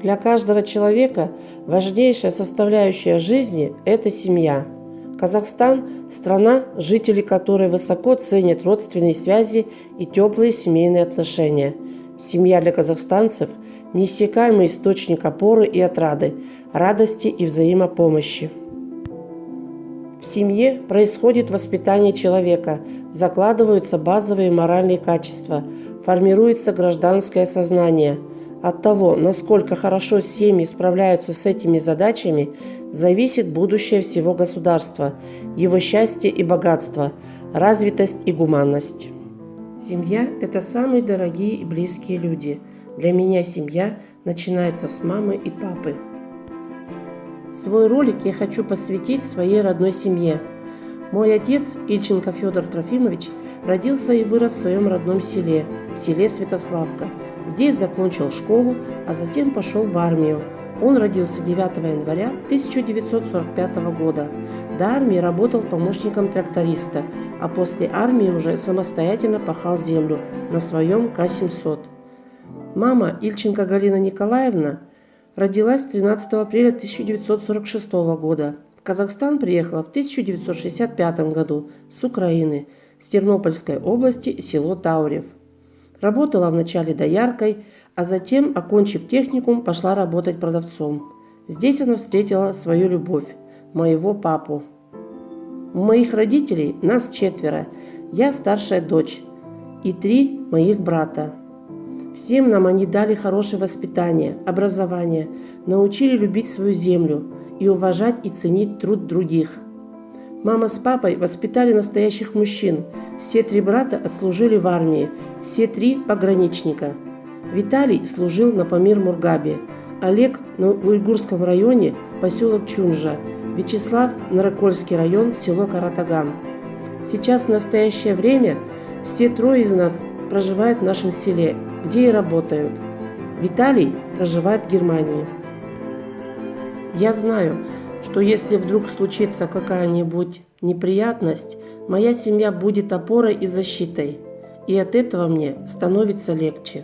Для каждого человека важнейшая составляющая жизни – это семья. Казахстан – страна, жители которой высоко ценят родственные связи и теплые семейные отношения. Семья для казахстанцев – неиссякаемый источник опоры и отрады, радости и взаимопомощи. В семье происходит воспитание человека, закладываются базовые моральные качества, формируется гражданское сознание. От того, насколько хорошо семьи справляются с этими задачами, зависит будущее всего государства, его счастье и богатство, развитость и гуманность. Семья – это самые дорогие и близкие люди. Для меня семья начинается с мамы и папы. Свой ролик я хочу посвятить своей родной семье. Мой отец, Ильченко Федор Трофимович, родился и вырос в своем родном селе Святославка. Здесь закончил школу, а затем пошел в армию. Он родился 9 января 1945 года. До армии работал помощником тракториста, а после армии уже самостоятельно пахал землю на своем К-700. Мама, Ильченко Галина Николаевна, родилась 13 апреля 1946 года. В Казахстан приехала в 1965 году с Украины, с Тернопольской области, село Таурев. Работала вначале дояркой, а затем, окончив техникум, пошла работать продавцом. Здесь она встретила свою любовь, моего папу. У моих родителей нас 4, я старшая дочь и 3 моих брата. Всем нам они дали хорошее воспитание, образование, научили любить свою землю и уважать и ценить труд других. Мама с папой воспитали настоящих мужчин. Все 3 брата отслужили в армии, все 3 пограничника. Виталий служил на Памир-Мургабе, Олег в Уйгурском районе, поселок Чунжа, Вячеслав – Нарокольский район, село Каратаган. Сейчас в настоящее время все 3 из нас проживают в нашем селе, где и работают. Виталий проживает в Германии. Я знаю, что если вдруг случится какая-нибудь неприятность, моя семья будет опорой и защитой, и от этого мне становится легче.